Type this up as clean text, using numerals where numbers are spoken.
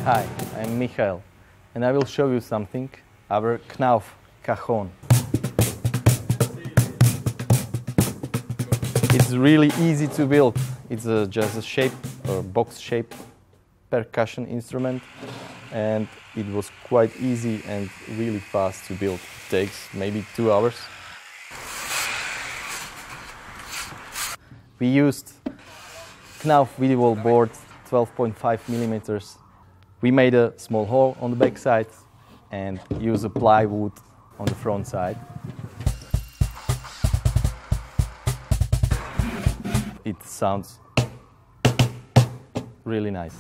Hi, I'm Michael and I will show you something, our Knauf cajon. It's really easy to build. It's just a shape, or box shape percussion instrument, and it was quite easy and really fast to build. It takes maybe 2 hours. We used Knauf video wall board 12.5 millimeters. We made a small hole on the back side and use a plywood on the front side. It sounds really nice.